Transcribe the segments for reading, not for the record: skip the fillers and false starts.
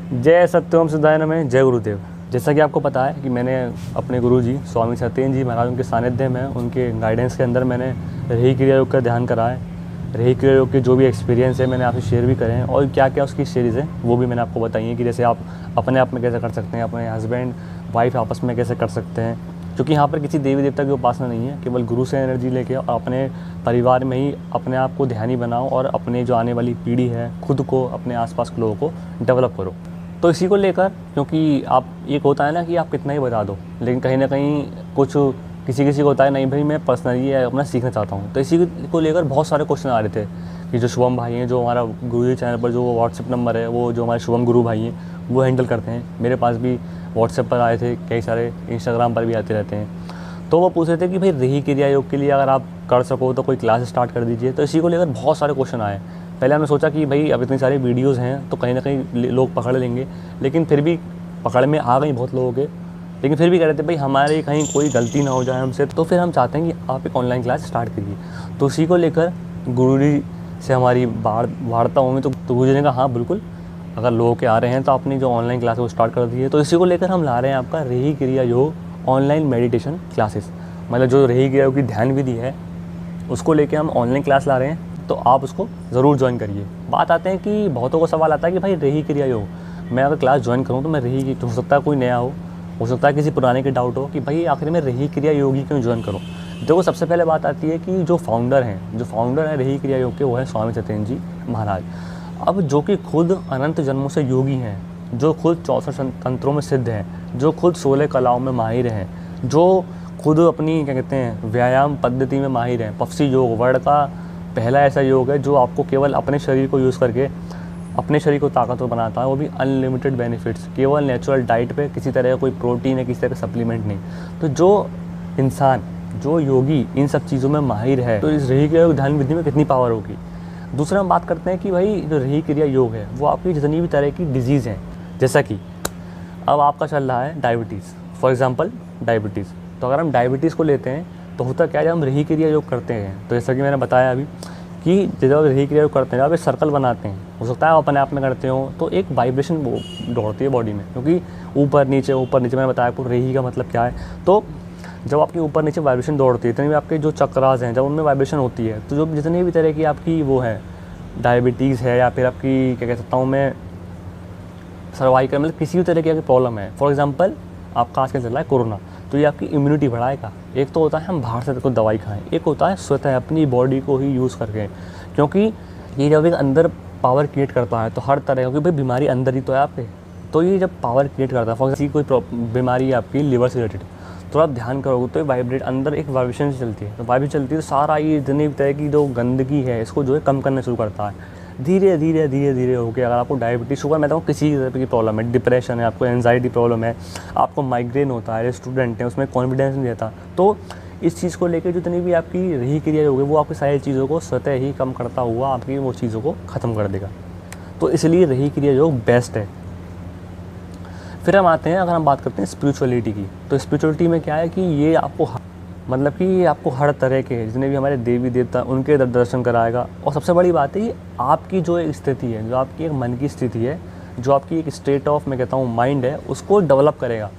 जय सत्यम सिद्धाय नमः। जय गुरुदेव। जैसा कि आपको पता है कि मैंने अपने गुरु जी स्वामी सत्येंद्र जी महाराज उनके सानिध्य में उनके गाइडेंस के अंदर मैंने रही क्रिया योग का ध्यान करा है। रही क्रिया योग के जो भी एक्सपीरियंस है मैंने आपसे शेयर भी करे हैं और क्या क्या उसकी सीरीज़ है वो भी मैंने आपको बताई है कि जैसे आप अपने आप में कैसे कर सकते हैं, अपने हस्बैंड वाइफ आपस में कैसे कर सकते हैं। क्योंकि यहाँ पर किसी देवी देवता की उपासना नहीं है, केवल गुरु से एनर्जी लेके अपने परिवार में ही अपने आप को ध्यानी बनाओ और अपने जो आने वाली पीढ़ी है खुद को, अपने आसपास के लोगों को डेवलप करो। तो इसी को लेकर, क्योंकि आप एक होता है ना कि आप कितना ही बता दो, लेकिन कहीं ना कहीं कुछ किसी को होता है नहीं भाई मैं पर्सनली अपना सीखना चाहता हूँ। तो इसी को लेकर बहुत सारे क्वेश्चन आ रहे थे कि जो शुभम भाई हैं, जो हमारा गुरुजी चैनल पर जो व्हाट्सएप नंबर है वो जो हमारे शुभम गुरु भाई हैं वो हैंडल करते हैं। मेरे पास भी व्हाट्सएप पर आए थे कई सारे, इंस्टाग्राम पर भी आते रहते हैं। तो वो पूछ रहे थे कि भाई रही क्रिया योग के लिए अगर आप कर सको तो कोई क्लास स्टार्ट कर दीजिए। तो इसी को लेकर बहुत सारे क्वेश्चन आए। पहले हमने सोचा कि भाई अब इतनी सारी वीडियोज़ हैं तो कहीं ना कहीं लोग पकड़ लेंगे, लेकिन फिर भी पकड़ में आ गई बहुत लोगों के, लेकिन फिर भी कह रहे थे भाई हमारे कहीं कोई गलती ना हो जाए हमसे। तो फिर हम चाहते हैं कि आप एक ऑनलाइन क्लास स्टार्ट करिए। तो उसी को लेकर गुरुजी से हमारी वार्ता हुई तो गुरुजी ने कहा हाँ बिल्कुल, अगर लोग के आ रहे हैं तो आपने जो ऑनलाइन क्लास वो स्टार्ट कर दी है। तो इसी को लेकर हम ला रहे हैं आपका रही क्रिया योग ऑनलाइन मेडिटेशन क्लासेस। मतलब जो रही क्रिया योग की ध्यान विधि है उसको लेकर हम ऑनलाइन क्लास ला रहे हैं, तो आप उसको ज़रूर ज्वाइन करिए। बात आते हैं कि बहुतों को सवाल आता है कि भाई रही क्रिया योग मैं अगर क्लास ज्वाइन करूँ तो मैं रही की, तो हो सकता है कोई नया हो सकता है किसी पुराने के डाउट हो कि भाई आखिर में रही क्रिया योगी क्यों ज्वाइन करूँ। देखो सबसे पहले बात आती है कि जो फाउंडर हैं रही क्रिया योग के वो है स्वामी सत्येंद्र जी महाराज। अब जो कि खुद अनंत जन्मों से योगी हैं, जो खुद 64 तंत्रों में सिद्ध हैं, जो खुद 16 कलाओं में माहिर हैं, जो खुद अपनी क्या कहते हैं व्यायाम पद्धति में माहिर हैं। पफसी योग वर्ल्ड का पहला ऐसा योग है जो आपको केवल अपने शरीर को यूज़ करके अपने शरीर को ताकतवर बनाता है, वो भी अनलिमिटेड बेनिफिट्स, केवल नेचुरल डाइट पे, किसी तरह का कोई प्रोटीन है, किसी तरह का सप्लीमेंट नहीं। तो जो इंसान, जो योगी इन सब चीज़ों में माहिर है तो इस रही क्रिया योग ध्यान विधि में कितनी पावर होगी। दूसरा हम बात करते हैं कि भाई जो रही क्रिया योग है वो आपकी जितनी भी तरह की डिजीज़ हैं, जैसा कि अब आपका चल रहा है डायबिटीज़, फॉर एग्जांपल डायबिटीज़। तो अगर हम डायबिटीज़ को लेते हैं तो होता क्या है, जब हम रही क्रिया योग करते हैं तो जैसा कि मैंने बताया अभी कि जब रही क्रिया योग करते हैं, जब आप सर्कल बनाते हैं, हो सकता है आप अपने आप में करते हो तो एक वाइब्रेशन दौड़ती है बॉडी में, क्योंकि ऊपर नीचे मैंने बताया आपको रही का मतलब क्या है। तो जब आपकी ऊपर नीचे वाइब्रेशन दौड़ती है, इतनी भी आपके जो चक्रास हैं जब उनमें वाइब्रेशन होती है, तो जो जितनी भी तरह की आपकी वो है डायबिटीज़ है या फिर आपकी क्या कह सकता हूँ मैं सर्वाइकल, मतलब किसी भी तरह की प्रॉब्लम है, फॉर एग्जांपल आपका आजकल चल रहा है कोरोना, तो ये आपकी इम्यूनिटी बढ़ाएगा। एक तो होता है हम बाहर से कोई दवाई खाएं, एक होता है स्वतः अपनी बॉडी को ही यूज़ करके, क्योंकि ये जब एक अंदर पावर क्रिएट करता है तो हर तरह, क्योंकि भाई बीमारी अंदर ही तो है आपके, तो ये जब पावर क्रिएट करता है, फॉर एग्जाम्पल कोई बीमारी है आपकी लिवर से रिलेटेड, तो आप ध्यान करोगे तो वाइब्रेट अंदर एक वाइब्रेशन से चलती है, तो वाइब्रेशन चलती है तो सारा ये जितनी तरह की जो गंदगी है इसको जो है कम करना शुरू करता है। धीरे धीरे होकर अगर आपको डायबिटीज़, शुगर, मैं बताऊँ किसी तरह की प्रॉब्लम है, डिप्रेशन है, आपको एंजाइटी प्रॉब्लम है, आपको माइग्रेन होता है, स्टूडेंट हैं उसमें कॉन्फिडेंस नहीं रहता, तो इस चीज़ को लेकर जितनी भी आपकी रही क्रिया होगी वो आपकी सारी चीज़ों को स्वतः ही कम करता हुआ आपकी वो चीज़ों को ख़त्म कर देगा। तो इसलिए रही क्रिया योग बेस्ट है। फिर हम आते हैं, अगर हम बात करते हैं स्पिरिचुअलिटी की, तो स्पिरिचुअलिटी में क्या है कि ये आपको मतलब कि आपको हर तरह के जितने भी हमारे देवी देवता उनके दर्शन कराएगा। और सबसे बड़ी बात है ये आपकी जो एक स्थिति है, जो आपकी एक मन की स्थिति है, जो आपकी एक स्टेट ऑफ मैं कहता हूँ माइंड है, उसको डेवलप करेगा।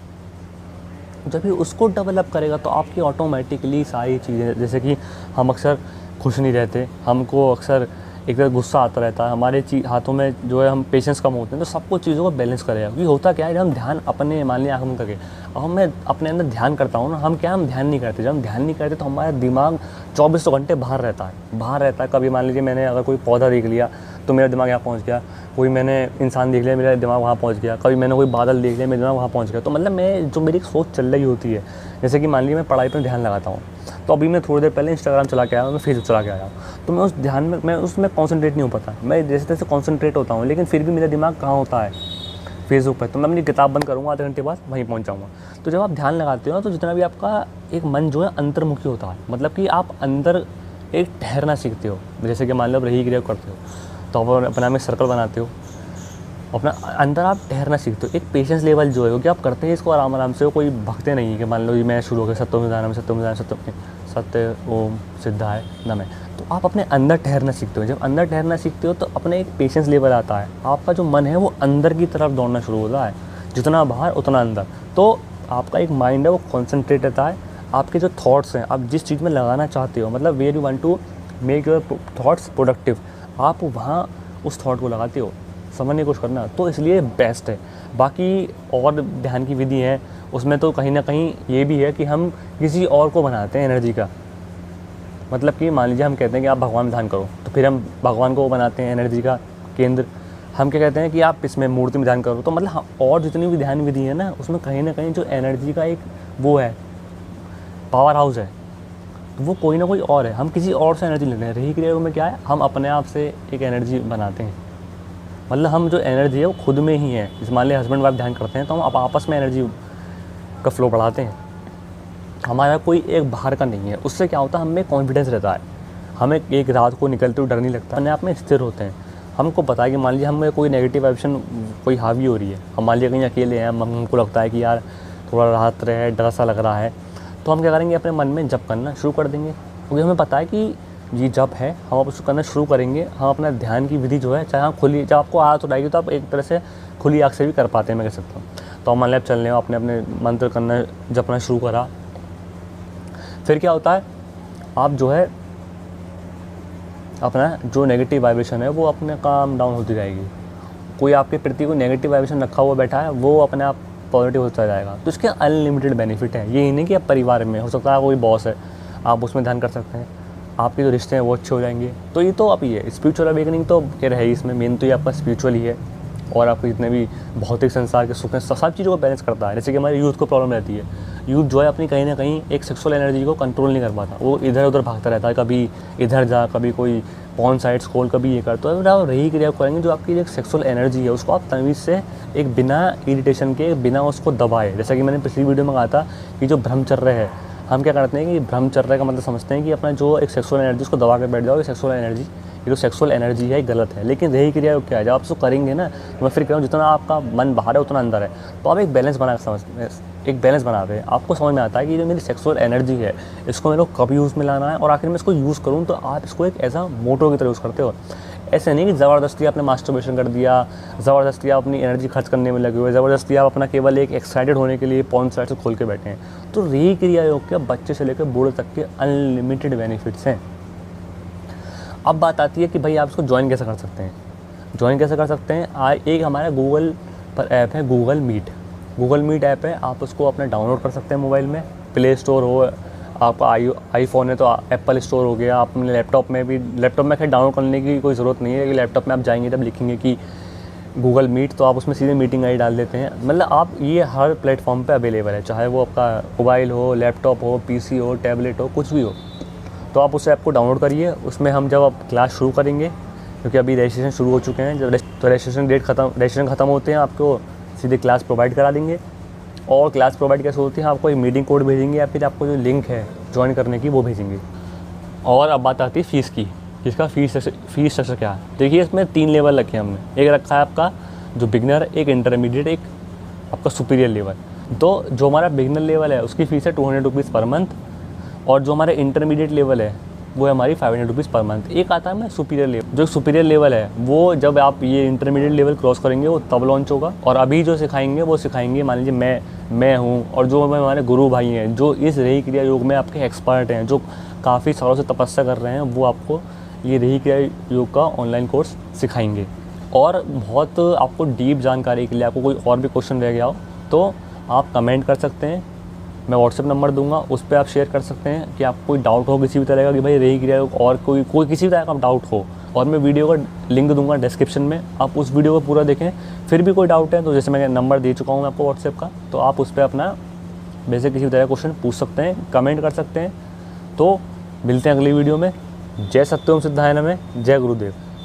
जब भी उसको डेवलप करेगा तो आपकी ऑटोमेटिकली सारी चीज़ें, जैसे कि हम अक्सर खुश नहीं रहते, हमको अक्सर एक तरह गुस्सा आता रहता है, हमारे हाथों में जो है हम पेशेंस कम होते हैं, तो सब कुछ चीज़ों को बैलेंस करेगा। क्योंकि होता क्या है, जब हम ध्यान अपने मान लिया आँख करके, अब मैं अपने अंदर ध्यान करता हूँ ना, हम ध्यान नहीं करते। जब हम ध्यान नहीं करते तो हमारा दिमाग 24 घंटे बाहर रहता है। कभी मान लीजिए मैंने अगर कोई पौधा देख लिया तो मेरा दिमाग यहाँ पहुँच गया, कोई मैंने इंसान देख लिया मेरा दिमाग वहाँ पहुँच गया, कभी मैंने कोई बादल देख लिया मेरा दिमाग वहाँ पहुँच गया। तो मतलब मैं जो मेरी सोच चल रही होती है, जैसे कि मान लीजिए मैं पढ़ाई पर ध्यान लगाता हूँ, तो अभी मैं थोड़ी देर पहले इंस्टाग्राम चला के आया, मैं फेसबुक चला के आया, तो मैं उस ध्यान में मैं उसमें कॉन्सेंट्रेट नहीं हो पाता। मैं जैसे तैसे कॉन्सेंट्रेट होता हूँ, लेकिन फिर भी मेरा दिमाग कहाँ होता है, फेसबुक पर। तो मैं अपनी किताब बंद करूँगा, आधे घंटे बाद वहीं पहुँच जाऊँगा। तो जब आप ध्यान लगाते हो ना, तो जितना भी आपका एक मन जो है अंतर्मुखी होता है, मतलब कि आप अंदर एक ठहरना सीखते हो। जैसे कि मान लो आप रही क्रिया करते हो तो आप अपना में सर्कल बनाते हो, अपना अंदर आप ठहरना सीखते हो। एक पेशेंस लेवल जो है, क्योंकि आप करते हैं इसको आराम से, कोई भगते नहीं कि मान लो मैं शुरू हो गया सत्य ओम सिद्धाय नमः, सत्य ओम सिद्धाय नमः, सत्य ओम सिद्धाय नमः, तो आप अपने अंदर ठहरना सीखते हो। जब अंदर ठहरना सीखते हो तो अपने एक पेशेंस लेवल आता है, आपका जो मन है वो अंदर की तरफ दौड़ना शुरू होता है, जितना बाहर उतना अंदर। तो आपका एक माइंड है वो कॉन्सेंट्रेट रहता है, आपके जो थॉट्स हैं आप जिस चीज़ में लगाना चाहते हो, मतलब where you want to make your thoughts productive, आप वहाँ उस थॉट को लगाते हो, समझने की कोशिश करना। तो इसलिए बेस्ट है। बाकी और ध्यान की विधि है, उसमें तो कहीं ना कहीं ये भी है कि हम किसी और को बनाते हैं एनर्जी का। मतलब कि मान लीजिए हम कहते हैं कि आप भगवान ध्यान करो, तो फिर हम भगवान को बनाते हैं एनर्जी का केंद्र। हम क्या कहते हैं कि आप इसमें मूर्ति में ध्यान करो, तो मतलब और जितनी भी ध्यान विधि है ना, उसमें कहीं ना कहीं जो एनर्जी का एक वो है, पावर हाउस है, तो वो कोई ना कोई और है। हम किसी और से एनर्जी ले रहे हैं। रही क्रिया में क्या है, हम अपने आप से एक एनर्जी बनाते हैं। मतलब हम जो एनर्जी है वो खुद में ही है। जैसे मान लिया हस्बैंड वाइफ ध्यान करते हैं तो हम आपस में एनर्जी का फ्लो बढ़ाते हैं। हमारा कोई एक बाहर का नहीं है। उससे क्या होता है, हमें कॉन्फिडेंस रहता है, हमें एक रात को निकलते हुए डर नहीं लगता, अपने आप में स्थिर होते हैं। हमको पता है कि मान लीजिए हमें कोई नेगेटिव वाइब्रेशन कोई हावी हो रही है, हम मान लीजिए कहीं अकेले हैं, हमको लगता है कि यार थोड़ा राहत रहे, डर सा लग रहा है, तो हम क्या करेंगे, अपने मन में जप करना शुरू कर देंगे। क्योंकि हमें पता है कि ये जप है, हम अब उसको करना शुरू करेंगे। हम अपना ध्यान की विधि जो है, चाहे हम खुली, जब आपको आदत हो जाएगी तो आप एक तरह से खुली आँख से भी कर पाते हैं, मैं कह सकता हूँ। तो हम मान लिया चलने अपने अपने मंत्र करना जपना शुरू करा, फिर क्या होता है, आप जो है अपना जो नेगेटिव वाइब्रेशन है वो अपने काम डाउन होती जाएगी। कोई आपके प्रति कोई नेगेटिव वाइब्रेशन रखा हुआ बैठा है, वो अपने आप पॉजिटिव होता जाएगा। तो इसके अनलिमिटेड बेनिफिट है। ये नहीं कि आप परिवार में हो सकता है कोई बॉस है, आप उसमें ध्यान कर सकते हैं, आपके जो रिश्ते हैं वो अच्छे हो जाएंगे। तो ये तो आप ही है स्पिरिचुअल अवेकनिंग, तो क्या रहे इसमें मेन तो ये आपका स्पिरिचुअल ही है। और आपको जितने भी भौतिक संसार के सुख हैं, सब चीज़ों को बैलेंस करता है। जैसे कि हमारे यूथ को प्रॉब्लम रहती है, यूथ जो है अपनी कहीं ना कहीं एक सेक्सुअल एनर्जी को कंट्रोल नहीं कर पाता, वो इधर उधर भागता रहता है, कभी इधर जा, कभी कोई पॉर्न साइट्स खोल, कभी ये कर। तो अगर आप रही क्रिया करेंगे, जो आपकी एक सेक्सुअल एनर्जी है उसको आप तमीज़ से एक बिना इरिटेशन के, बिना उसको दबाए, जैसा कि मैंने पिछली वीडियो में कहा था कि जो ब्रह्मचर्य है, हम क्या करते हैं कि ब्रह्मचर्य का मतलब समझते हैं कि अपना जो एक सेक्सुअल एनर्जी उसको दबा के बैठ जाओ। सेक्सुअल एनर्जी, ये जो सेक्सुअल एनर्जी है गलत है। लेकिन रही क्रिया क्या है, जब आप उसको करेंगे ना, तो मैं फिर कह रहा हूँ जितना आपका मन बाहर है उतना अंदर है। तो आप एक बैलेंस बना एक बैलेंस बनाते हैं। आपको समझ में आता है कि जो मेरी सेक्सुअल एनर्जी है इसको मेरे को कब यूज़ में लाना है, और आखिर में इसको यूज़ करूँ तो आप इसको एक ऐसा मोटो की तरह यूज़ करते हो। ऐसे नहीं कि ज़बरदस्ती आपने मास्टरबेशन कर दिया, ज़बरदस्ती आप अपनी एनर्जी खर्च करने में लगे हुए, ज़बरदस्ती आप अपना केवल एक एक्साइटेड होने के लिए पॉर्न साइट से खोल के बैठे हैं। तो रही क्रिया योग के बच्चे से लेकर बूढ़े तक के अनलिमिटेड बेनिफिट्स हैं। अब बात आती है कि भाई आप इसको ज्वाइन कैसे कर सकते हैं। ज्वाइन कैसे कर सकते हैं, एक हमारा गूगल पर ऐप है Google Meet. Google Meet app है, आप उसको अपने डाउनलोड कर सकते हैं मोबाइल में, प्ले स्टोर हो, आपका आईफोन है तो एप्पल स्टोर हो गया, अपने लैपटॉप में भी, लैपटॉप में खैर डाउनलोड करने की कोई ज़रूरत नहीं है कि लैपटॉप में आप जाएंगे तब लिखेंगे कि गूगल मीट, तो आप उसमें सीधे मीटिंग आई डाल देते हैं। मतलब आप ये हर प्लेटफॉर्म पे अवेलेबल है, चाहे वो आपका मोबाइल हो, लैपटॉप हो, पीसी हो, टैबलेट हो, कुछ भी हो। तो आप उस ऐप को डाउनलोड करिए। उसमें हम जब आप क्लास शुरू करेंगे, क्योंकि अभी रजिस्ट्रेशन शुरू हो चुके हैं, जब तो रजिस्ट्रेशन ख़त्म होते हैं आपको सीधे क्लास प्रोवाइड करा देंगे। और क्लास प्रोवाइड कैसे होती है, आपको एक मीटिंग कोड भेजेंगे या फिर आपको जो लिंक है ज्वाइन करने की वो भेजेंगे। और अब बात आती है फ़ीस की। इसका फ़ीस स्ट्रक्चर क्या है, देखिए इसमें 3 लेवल रखे हैं हमने। एक रखा है आपका जो बिगनर, एक इंटरमीडिएट, एक आपका सुपीरियर लेवल। तो जो हमारा बिगनर लेवल है उसकी फ़ीस है 200 रुपीज़ पर मंथ, और जो हमारा इंटरमीडिएट लेवल है वो है हमारी 500 रुपीज़ पर मंथ। एक आता है मैं सुपीरियर लेवल। जो सुपीरियर लेवल है वो जब आप ये इंटरमीडिएट लेवल क्रॉस करेंगे वो तब लॉन्च होगा। और अभी जो सिखाएंगे वो सिखाएंगे, मान लीजिए मैं हूँ और जो हमारे गुरु भाई हैं जो इस रही क्रिया योग में आपके एक्सपर्ट हैं, जो काफ़ी सालों से तपस्या कर रहे हैं, वो आपको ये रही क्रिया योग का ऑनलाइन कोर्स सिखाएंगे। और बहुत आपको डीप जानकारी के लिए आपको कोई और भी क्वेश्चन रह गया हो तो आप कमेंट कर सकते हैं, मैं व्हाट्सएप नंबर दूंगा, उस पर आप शेयर कर सकते हैं कि आपको कोई डाउट हो किसी भी तरह का, कि भाई रही क्रिया और कोई किसी भी तरह का डाउट हो। और मैं वीडियो का लिंक दूंगा डिस्क्रिप्शन में, आप उस वीडियो को पूरा देखें। फिर भी कोई डाउट है तो जैसे मैं नंबर दे चुका हूँ आपको व्हाट्सएप का, तो आप उस पर अपना वैसे किसी भी तरह का क्वेश्चन पूछ सकते हैं, कमेंट कर सकते हैं। तो मिलते हैं अगली वीडियो में। जय सत्यम सिद्धाय नमः, जय गुरुदेव।